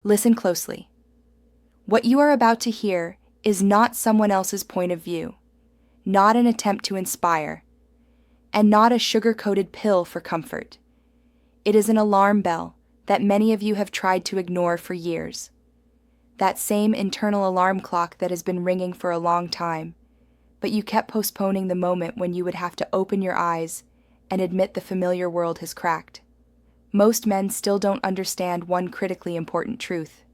Listen closely. What you are about to hear is not someone else's point of view, not an attempt to inspire, and not a sugar-coated pill for comfort. It is an alarm bell that many of you have tried to ignore for years. That same internal alarm clock that has been ringing for a long time, but you kept postponing the moment when you would have to open your eyes and admit the familiar world has cracked. Most men still don't understand one critically important truth.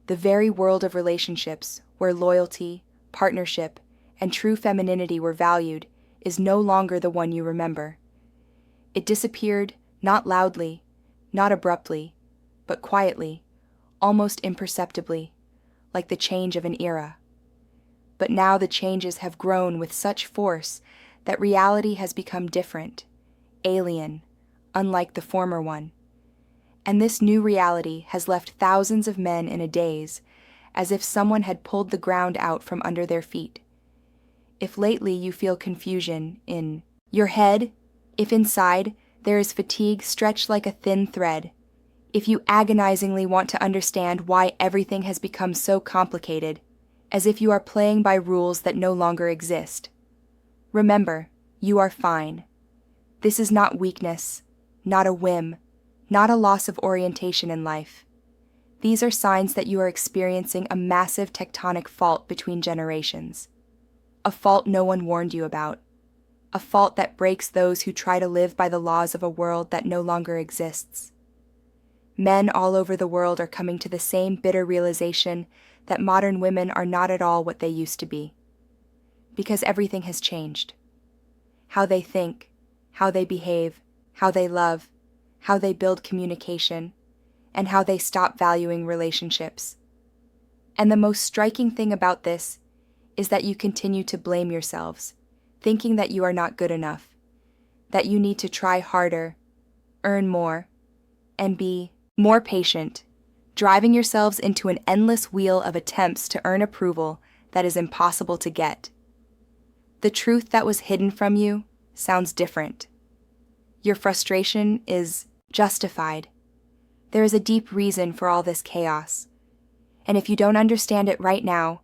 The very world of relationships, where loyalty, partnership, and true femininity were valued, is no longer the one you remember. It disappeared, not loudly, not abruptly, but quietly, almost imperceptibly, like the change of an era. But now the changes have grown with such force that reality has become different, alien, unlike the former one. And this new reality has left thousands of men in a daze, as if someone had pulled the ground out from under their feet. If lately you feel confusion in your head, if inside there is fatigue stretched like a thin thread, if you agonizingly want to understand why everything has become so complicated, as if you are playing by rules that no longer exist, remember, you are fine. This is not weakness, not a whim, not a loss of orientation in life. These are signs that you are experiencing a massive tectonic fault between generations. A fault no one warned you about. A fault that breaks those who try to live by the laws of a world that no longer exists. Men all over the world are coming to the same bitter realization that modern women are not at all what they used to be. Because everything has changed. How they think, how they behave, how they love, how they build communication, and how they stop valuing relationships. And the most striking thing about this is that you continue to blame yourselves, thinking that you are not good enough, that you need to try harder, earn more, and be more patient, driving yourselves into an endless wheel of attempts to earn approval that is impossible to get. The truth that was hidden from you sounds different. Your frustration is justified. There is a deep reason for all this chaos. And if you don't understand it right now,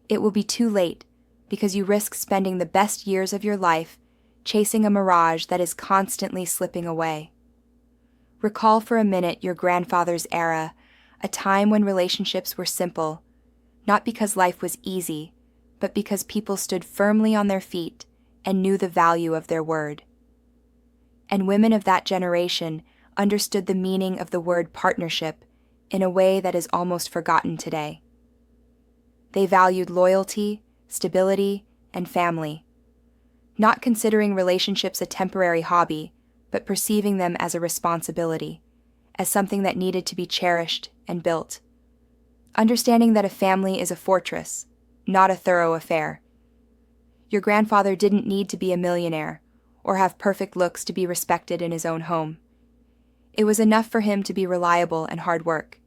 it will be too late because you risk spending the best years of your life chasing a mirage that is constantly slipping away. Recall for a minute your grandfather's era, a time when relationships were simple, not because life was easy, but because people stood firmly on their feet and knew the value of their word. And women of that generation understood the meaning of the word partnership in a way that is almost forgotten today. They valued loyalty, stability, and family, not considering relationships a temporary hobby, but perceiving them as a responsibility, as something that needed to be cherished and built. Understanding that a family is a fortress, not a thorough affair. Your grandfather didn't need to be a millionaire or have perfect looks to be respected in his own home. It was enough for him to be reliable and hard work.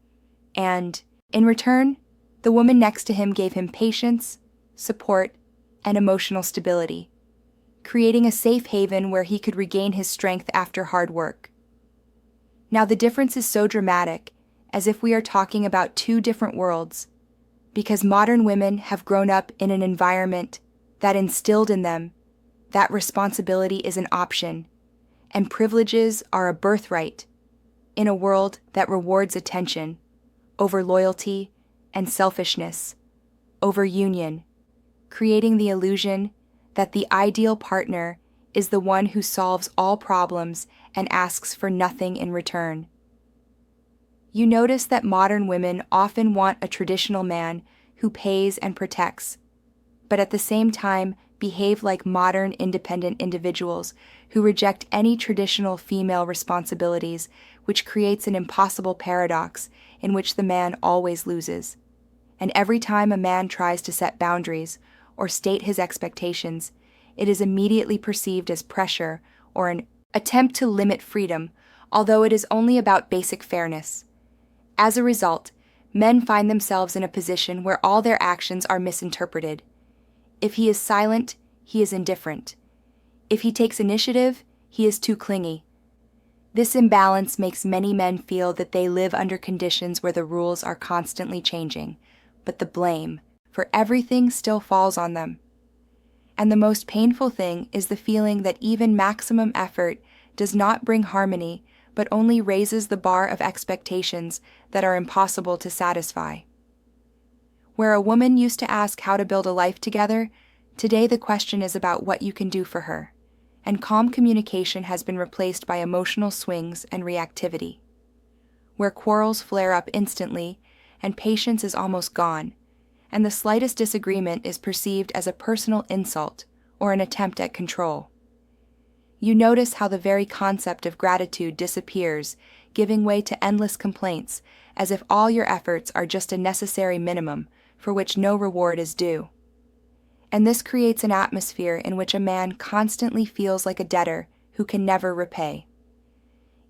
And, in return, the woman next to him gave him patience, support, and emotional stability, creating a safe haven where he could regain his strength after hard work. Now the difference is so dramatic, as if we are talking about two different worlds, because modern women have grown up in an environment that instilled in them that responsibility is an option, and privileges are a birthright, in a world that rewards attention over loyalty and selfishness, over union, creating the illusion that the ideal partner is the one who solves all problems and asks for nothing in return. You notice that modern women often want a traditional man who pays and protects, but at the same time behave like modern independent individuals who reject any traditional female responsibilities, which creates an impossible paradox in which the man always loses. And every time a man tries to set boundaries or state his expectations, it is immediately perceived as pressure or an attempt to limit freedom, although it is only about basic fairness. As a result, men find themselves in a position where all their actions are misinterpreted. If he is silent, he is indifferent. If he takes initiative, he is too clingy. This imbalance makes many men feel that they live under conditions where the rules are constantly changing, but the blame for everything still falls on them. And the most painful thing is the feeling that even maximum effort does not bring harmony, but only raises the bar of expectations that are impossible to satisfy. Where a woman used to ask how to build a life together, today the question is about what you can do for her, and calm communication has been replaced by emotional swings and reactivity. Where quarrels flare up instantly, and patience is almost gone, and the slightest disagreement is perceived as a personal insult or an attempt at control. You notice how the very concept of gratitude disappears, giving way to endless complaints, as if all your efforts are just a necessary minimum for which no reward is due. And this creates an atmosphere in which a man constantly feels like a debtor who can never repay.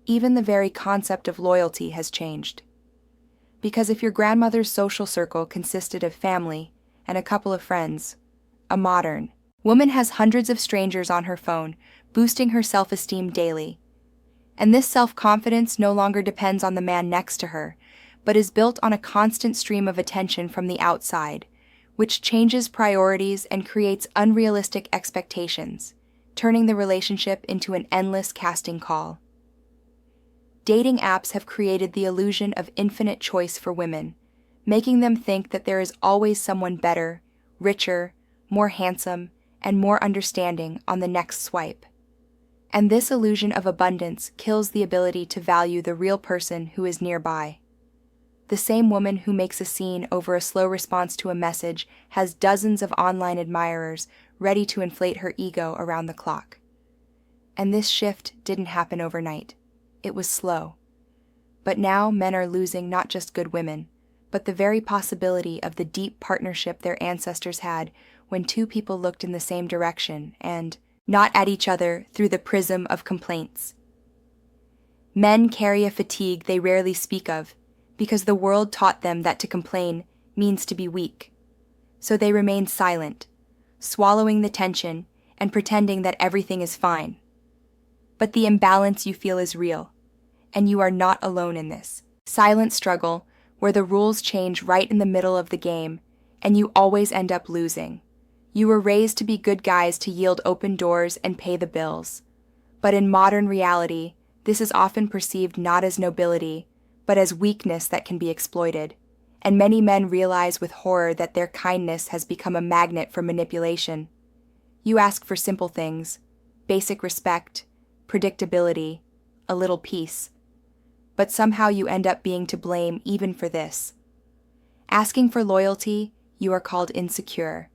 Even the very concept of loyalty has changed. Because if your grandmother's social circle consisted of family and a couple of friends, a modern woman has hundreds of strangers on her phone, boosting her self-esteem daily. And this self-confidence no longer depends on the man next to her, but is built on a constant stream of attention from the outside, which changes priorities and creates unrealistic expectations, turning the relationship into an endless casting call. Dating apps have created the illusion of infinite choice for women, making them think that there is always someone better, richer, more handsome, and more understanding on the next swipe. And this illusion of abundance kills the ability to value the real person who is nearby. The same woman who makes a scene over a slow response to a message has dozens of online admirers ready to inflate her ego around the clock. And this shift didn't happen overnight. It was slow. But now men are losing not just good women, but the very possibility of the deep partnership their ancestors had when two people looked in the same direction and not at each other through the prism of complaints. Men carry a fatigue they rarely speak of, because the world taught them that to complain means to be weak. So they remain silent, swallowing the tension and pretending that everything is fine. But the imbalance you feel is real, and you are not alone in this silent struggle where the rules change right in the middle of the game, and you always end up losing. You were raised to be good guys to yield open doors and pay the bills. But in modern reality, this is often perceived not as nobility, but as weakness that can be exploited. And many men realize with horror that their kindness has become a magnet for manipulation. You ask for simple things, basic respect, predictability, a little peace. But somehow you end up being to blame even for this. Asking for loyalty, you are called insecure.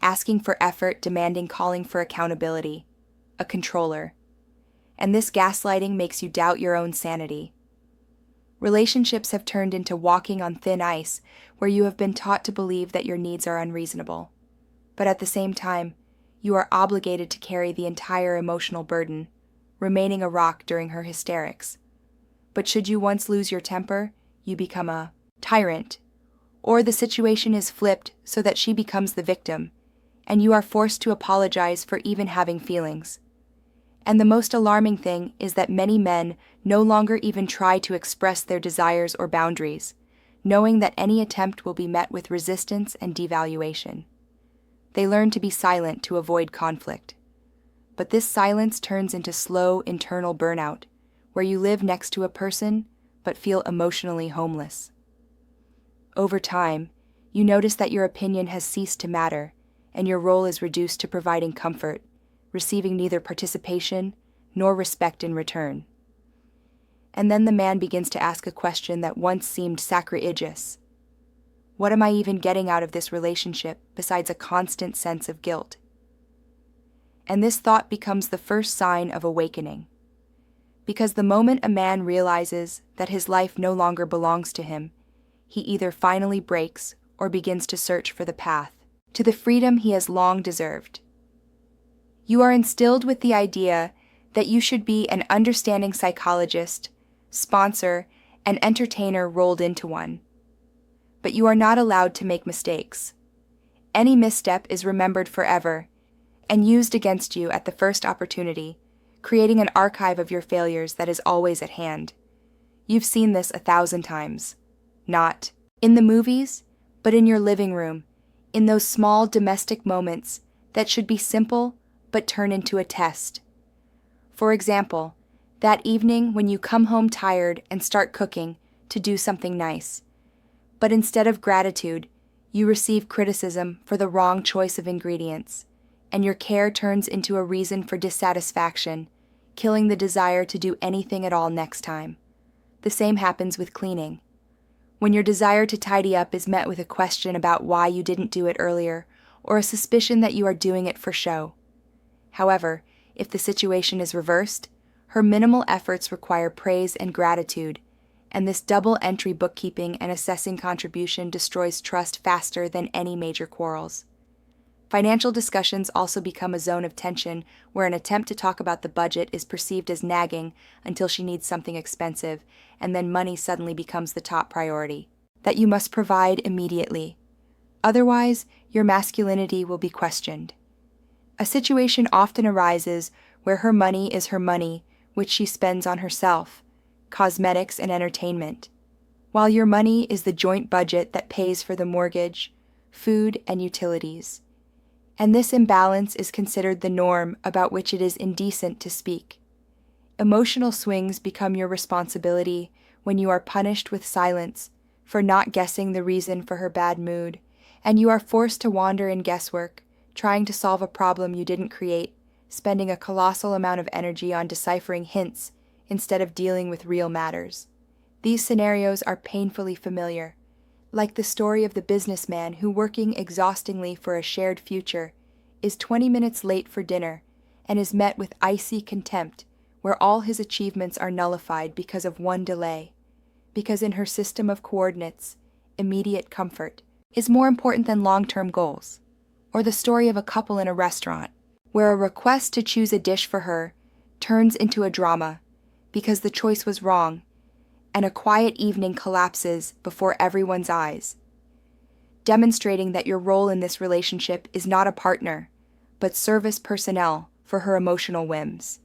Asking for effort, demanding calling for accountability, a controller. And this gaslighting makes you doubt your own sanity. Relationships have turned into walking on thin ice, where you have been taught to believe that your needs are unreasonable. But at the same time, you are obligated to carry the entire emotional burden, remaining a rock during her hysterics. But should you once lose your temper, you become a tyrant, or the situation is flipped so that she becomes the victim, and you are forced to apologize for even having feelings. And the most alarming thing is that many men no longer even try to express their desires or boundaries, knowing that any attempt will be met with resistance and devaluation. They learn to be silent to avoid conflict. But this silence turns into slow internal burnout, where you live next to a person but feel emotionally homeless. Over time, you notice that your opinion has ceased to matter, and your role is reduced to providing comfort, receiving neither participation nor respect in return. And then the man begins to ask a question that once seemed sacrilegious. What am I even getting out of this relationship besides a constant sense of guilt? And this thought becomes the first sign of awakening. Because the moment a man realizes that his life no longer belongs to him, he either finally breaks or begins to search for the path to the freedom he has long deserved. You are instilled with the idea that you should be an understanding psychologist, sponsor, and entertainer rolled into one. But you are not allowed to make mistakes. Any misstep is remembered forever and used against you at the first opportunity, creating an archive of your failures that is always at hand. You've seen this 1,000 times. Not in the movies, but in your living room, in those small domestic moments that should be simple but turn into a test. For example, that evening when you come home tired and start cooking to do something nice, but instead of gratitude, you receive criticism for the wrong choice of ingredients, and your care turns into a reason for dissatisfaction, killing the desire to do anything at all next time. The same happens with cleaning. When your desire to tidy up is met with a question about why you didn't do it earlier, or a suspicion that you are doing it for show. However, if the situation is reversed, her minimal efforts require praise and gratitude, and this double-entry bookkeeping and assessing contribution destroys trust faster than any major quarrels. Financial discussions also become a zone of tension where an attempt to talk about the budget is perceived as nagging until she needs something expensive, and then money suddenly becomes the top priority that you must provide immediately. Otherwise, your masculinity will be questioned. A situation often arises where her money is her money, which she spends on herself, cosmetics and entertainment, while your money is the joint budget that pays for the mortgage, food, and utilities. And this imbalance is considered the norm about which it is indecent to speak. Emotional swings become your responsibility when you are punished with silence for not guessing the reason for her bad mood, and you are forced to wander in guesswork, trying to solve a problem you didn't create, spending a colossal amount of energy on deciphering hints instead of dealing with real matters. These scenarios are painfully familiar, like the story of the businessman who, working exhaustingly for a shared future, is 20 minutes late for dinner and is met with icy contempt where all his achievements are nullified because of one delay, because in her system of coordinates, immediate comfort is more important than long-term goals. Or the story of a couple in a restaurant, where a request to choose a dish for her turns into a drama because the choice was wrong, and a quiet evening collapses before everyone's eyes, demonstrating that your role in this relationship is not a partner, but service personnel for her emotional whims.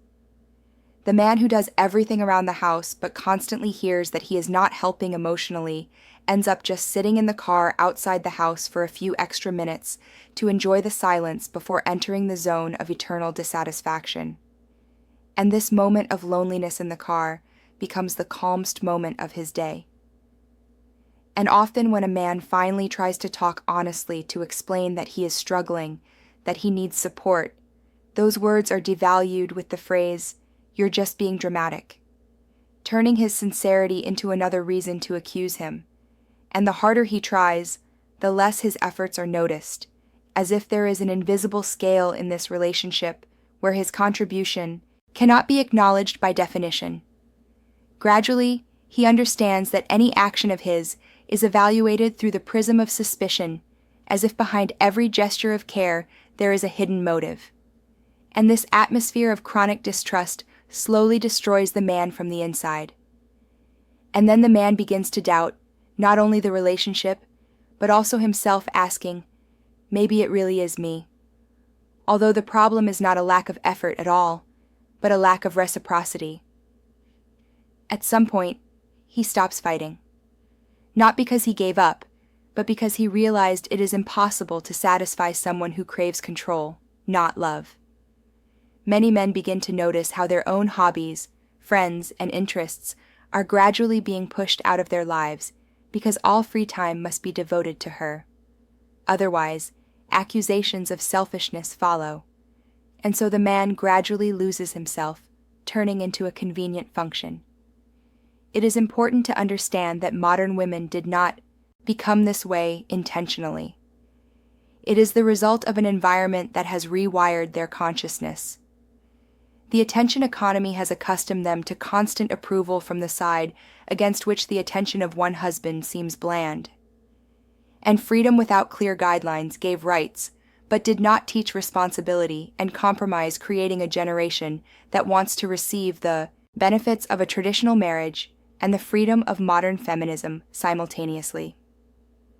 The man who does everything around the house but constantly hears that he is not helping emotionally ends up just sitting in the car outside the house for a few extra minutes to enjoy the silence before entering the zone of eternal dissatisfaction. And this moment of loneliness in the car becomes the calmest moment of his day. And often when a man finally tries to talk honestly to explain that he is struggling, that he needs support, those words are devalued with the phrase, "You're just being dramatic," turning his sincerity into another reason to accuse him. And the harder he tries, the less his efforts are noticed, as if there is an invisible scale in this relationship where his contribution cannot be acknowledged by definition. Gradually, he understands that any action of his is evaluated through the prism of suspicion, as if behind every gesture of care there is a hidden motive. And this atmosphere of chronic distrust slowly destroys the man from the inside. And then the man begins to doubt not only the relationship, but also himself, asking, maybe it really is me. Although the problem is not a lack of effort at all, but a lack of reciprocity. At some point, he stops fighting. Not because he gave up, but because he realized it is impossible to satisfy someone who craves control, not love. Many men begin to notice how their own hobbies, friends, and interests are gradually being pushed out of their lives because all free time must be devoted to her. Otherwise, accusations of selfishness follow, and so the man gradually loses himself, turning into a convenient function. It is important to understand that modern women did not become this way intentionally. It is the result of an environment that has rewired their consciousness. The attention economy has accustomed them to constant approval from the side against which the attention of one husband seems bland. And freedom without clear guidelines gave rights, but did not teach responsibility and compromise, creating a generation that wants to receive the benefits of a traditional marriage and the freedom of modern feminism simultaneously.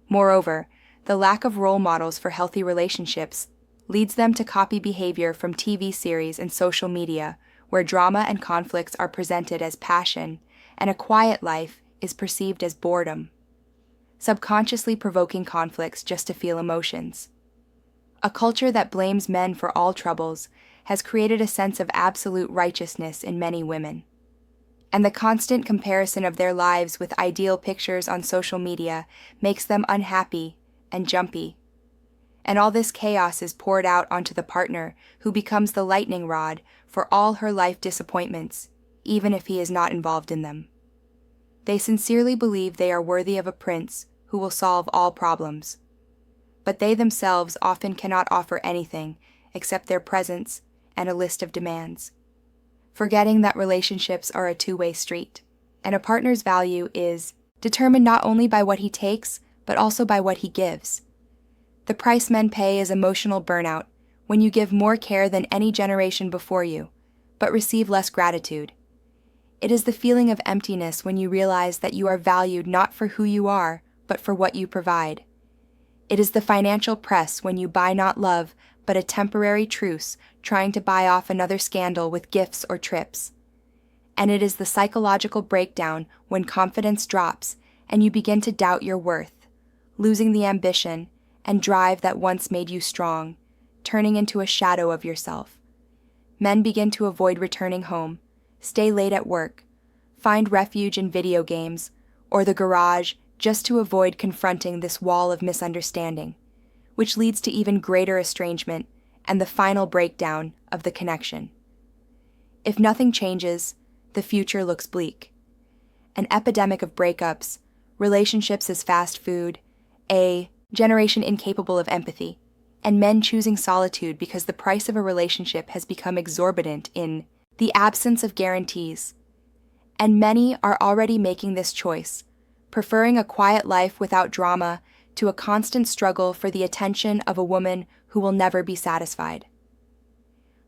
Moreover, the lack of role models for healthy relationships leads them to copy behavior from TV series and social media, where drama and conflicts are presented as passion, and a quiet life is perceived as boredom, subconsciously provoking conflicts just to feel emotions. A culture that blames men for all troubles has created a sense of absolute righteousness in many women. And the constant comparison of their lives with ideal pictures on social media makes them unhappy and jumpy. And all this chaos is poured out onto the partner who becomes the lightning rod for all her life disappointments, even if he is not involved in them. They sincerely believe they are worthy of a prince who will solve all problems. But they themselves often cannot offer anything except their presence and a list of demands, forgetting that relationships are a two-way street, and a partner's value is determined not only by what he takes, but also by what he gives. The price men pay is emotional burnout when you give more care than any generation before you, but receive less gratitude. It is the feeling of emptiness when you realize that you are valued not for who you are, but for what you provide. It is the financial press when you buy not love, but a temporary truce, trying to buy off another scandal with gifts or trips. And it is the psychological breakdown when confidence drops and you begin to doubt your worth, losing the ambition and drive that once made you strong, turning into a shadow of yourself. Men begin to avoid returning home, stay late at work, find refuge in video games or the garage just to avoid confronting this wall of misunderstanding, which leads to even greater estrangement and the final breakdown of the connection. If nothing changes, the future looks bleak. An epidemic of breakups, relationships as fast food, a generation incapable of empathy, and men choosing solitude because the price of a relationship has become exorbitant in the absence of guarantees. And many are already making this choice, preferring a quiet life without drama to a constant struggle for the attention of a woman who will never be satisfied.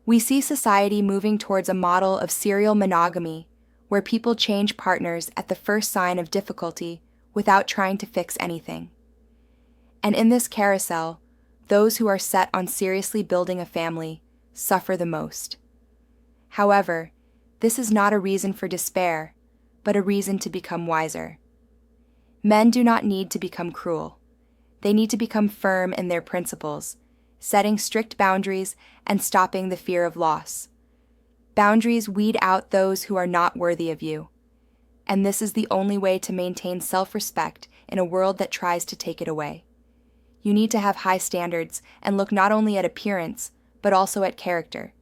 We see society moving towards a model of serial monogamy, where people change partners at the first sign of difficulty without trying to fix anything. And in this carousel, those who are set on seriously building a family suffer the most. However, this is not a reason for despair, but a reason to become wiser. Men do not need to become cruel. They need to become firm in their principles, setting strict boundaries and stopping the fear of loss. Boundaries weed out those who are not worthy of you, and this is the only way to maintain self-respect in a world that tries to take it away. You need to have high standards and look not only at appearance, but also at character.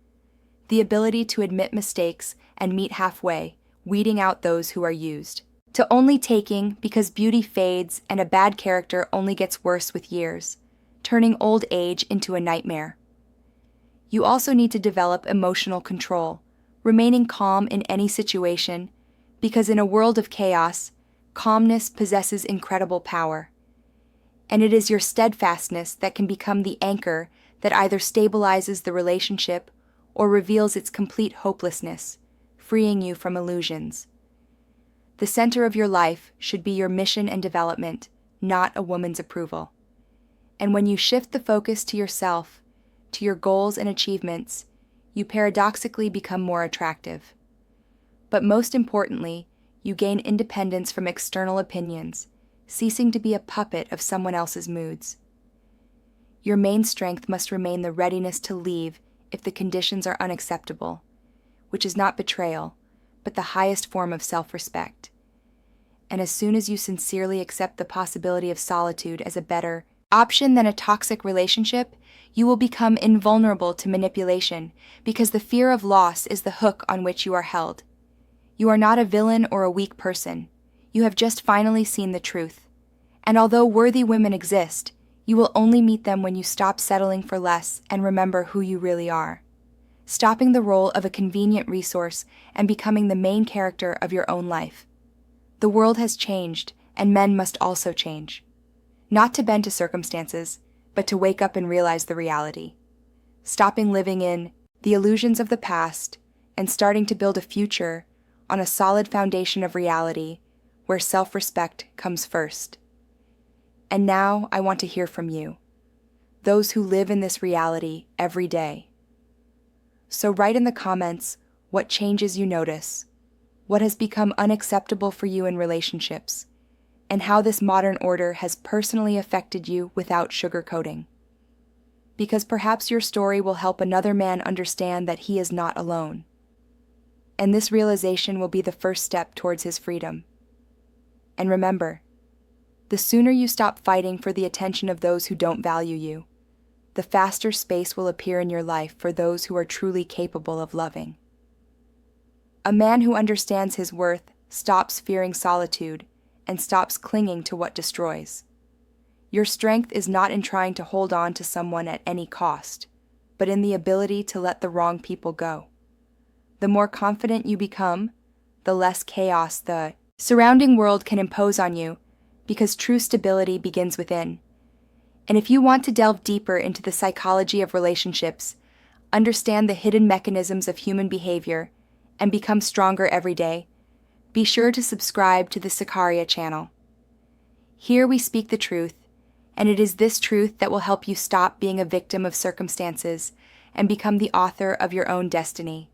The ability to admit mistakes and meet halfway, weeding out those who are used. To only taking because beauty fades and a bad character only gets worse with years, turning old age into a nightmare. You also need to develop emotional control, remaining calm in any situation, because in a world of chaos, calmness possesses incredible power. And it is your steadfastness that can become the anchor that either stabilizes the relationship or reveals its complete hopelessness, freeing you from illusions. The center of your life should be your mission and development, not a woman's approval. And when you shift the focus to yourself, to your goals and achievements, you paradoxically become more attractive. But most importantly, you gain independence from external opinions, ceasing to be a puppet of someone else's moods. Your main strength must remain the readiness to leave if the conditions are unacceptable, which is not betrayal, but the highest form of self-respect. And as soon as you sincerely accept the possibility of solitude as a better option than a toxic relationship, you will become invulnerable to manipulation because the fear of loss is the hook on which you are held. You are not a villain or a weak person. You have just finally seen the truth. And although worthy women exist, you will only meet them when you stop settling for less and remember who you really are. Stopping the role of a convenient resource and becoming the main character of your own life. The world has changed, and men must also change. Not to bend to circumstances, but to wake up and realize the reality. Stopping living in the illusions of the past and starting to build a future on a solid foundation of reality where self-respect comes first. And now I want to hear from you, those who live in this reality every day. So write in the comments what changes you notice, what has become unacceptable for you in relationships, and how this modern order has personally affected you without sugarcoating. Because perhaps your story will help another man understand that he is not alone. And this realization will be the first step towards his freedom. And remember, the sooner you stop fighting for the attention of those who don't value you, the faster space will appear in your life for those who are truly capable of loving. A man who understands his worth stops fearing solitude and stops clinging to what destroys. Your strength is not in trying to hold on to someone at any cost, but in the ability to let the wrong people go. The more confident you become, the less chaos the surrounding world can impose on you, because true stability begins within. And if you want to delve deeper into the psychology of relationships, understand the hidden mechanisms of human behavior, and become stronger every day, be sure to subscribe to the Sicaria channel. Here we speak the truth, and it is this truth that will help you stop being a victim of circumstances and become the author of your own destiny.